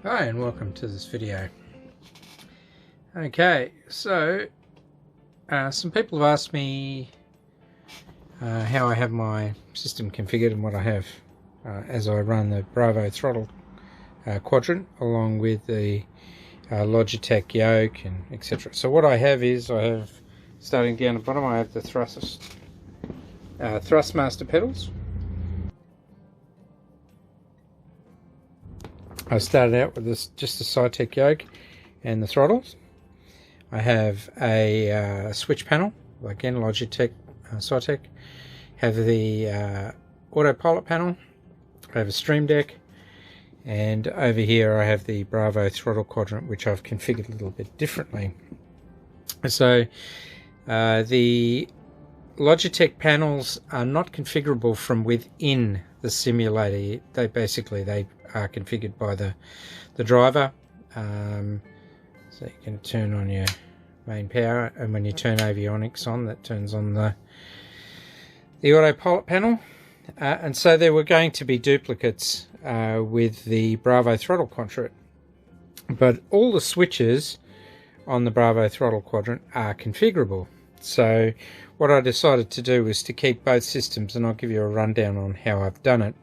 Hi and welcome to this video. Okay, so some people have asked me how I have my system configured and what I have as I run the Bravo Throttle Quadrant along with the Logitech yoke and etc. So what I have is, starting down the bottom, I have the Thrustmaster pedals. I started out with just the Cytec yoke and the throttles. I have a switch panel, again Logitech Cytec. Have the autopilot panel. I have a stream deck, and over here I have the Bravo Throttle Quadrant, which I've configured a little bit differently. So the Logitech panels are not configurable from within the simulator. They are configured by the driver. So you can turn on your main power, and when you turn avionics on, that turns on the autopilot panel. And so there were going to be duplicates with the Bravo Throttle Quadrant, but all the switches on the Bravo Throttle Quadrant are configurable. So what I decided to do was to keep both systems, and I'll give you a rundown on how I've done it.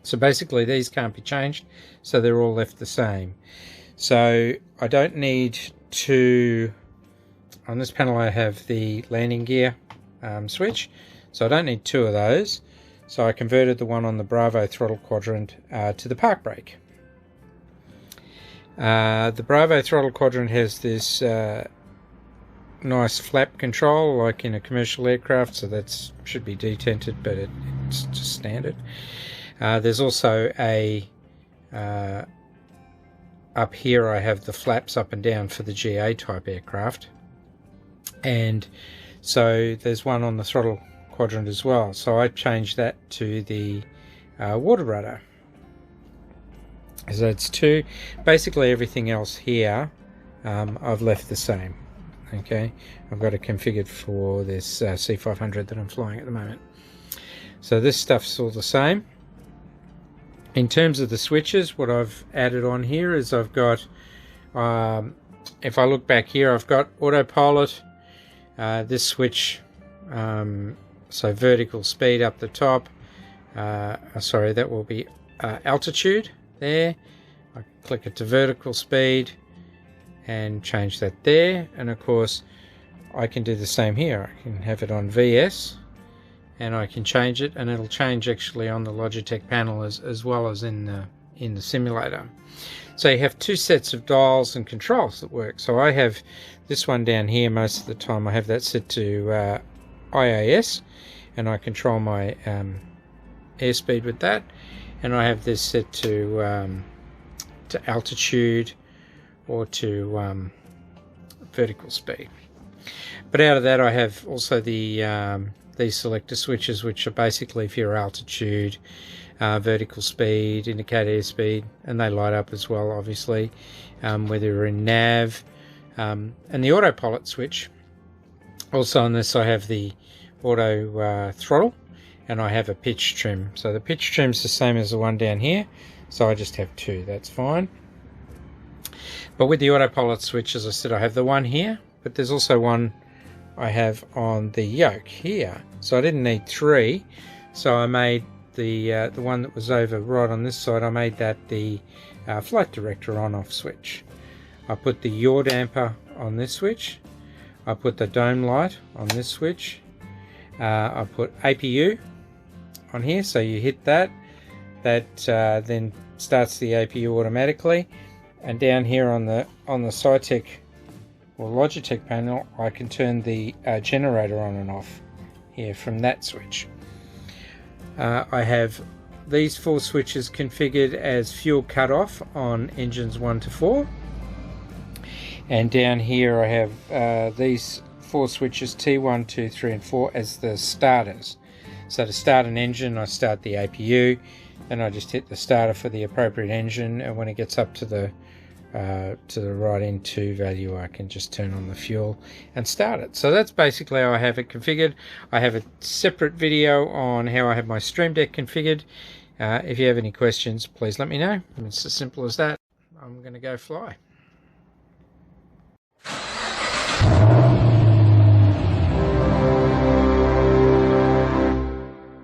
So basically these can't be changed, so they're all left the same. So I don't need to, on this panel I have the landing gear switch, so I don't need two of those. So I converted the one on the Bravo Throttle Quadrant to the park brake. The Bravo Throttle Quadrant has this nice flap control like in a commercial aircraft, so that should be detented, but it's just standard. There's also a up here I have the flaps up and down for the GA type aircraft, and so there's one on the throttle quadrant as well, so I changed that to the water rudder. So it's two. Basically everything else here I've left the same. Okay, I've got it configured for this C500 that I'm flying at the moment. So this stuff's all the same. In terms of the switches, what I've added on here is I've got, if I look back here, I've got autopilot, this switch, so vertical speed up the top, sorry, that will be altitude there. I click it to vertical speed and change that there, and of course I can do the same here. I can have it on VS, and I can change it, and it'll change actually on the Logitech panel as well as in the simulator. So you have two sets of dials and controls that work. So I have this one down here most of the time. I have that set to IAS, and I control my airspeed with that. And I have this set to altitude or to vertical speed. But out of that I have also these selector switches, which are basically for your altitude, vertical speed, indicate airspeed, and they light up as well, obviously, whether you're in nav. And the autopilot switch, also on this I have the auto throttle, and I have a pitch trim. So the pitch trim's the same as the one down here, so I just have two, that's fine. But with the autopilot switch, as I said, I have the one here, but there's also one I have on the yoke here, so I didn't need three. So I made the one that was over right on this side, I made that the flight director on-off switch. I put the yaw damper on this switch, I put the dome light on this switch, I put APU on here, so you hit that then starts the APU automatically, and down here on the Cytec or Logitech panel I can turn the generator on and off here from that switch. I have these four switches configured as fuel cutoff on engines 1 to 4, and down here I have these four switches T1, 2, 3 and 4 as the starters. So to start an engine I start the APU, then I just hit the starter for the appropriate engine, and when it gets up to the right N2 value I can just turn on the fuel and start it. So that's basically how I have it configured. I have a separate video on how I have my Stream Deck configured. If you have any questions, please let me know. It's as simple as that. I'm going to go fly.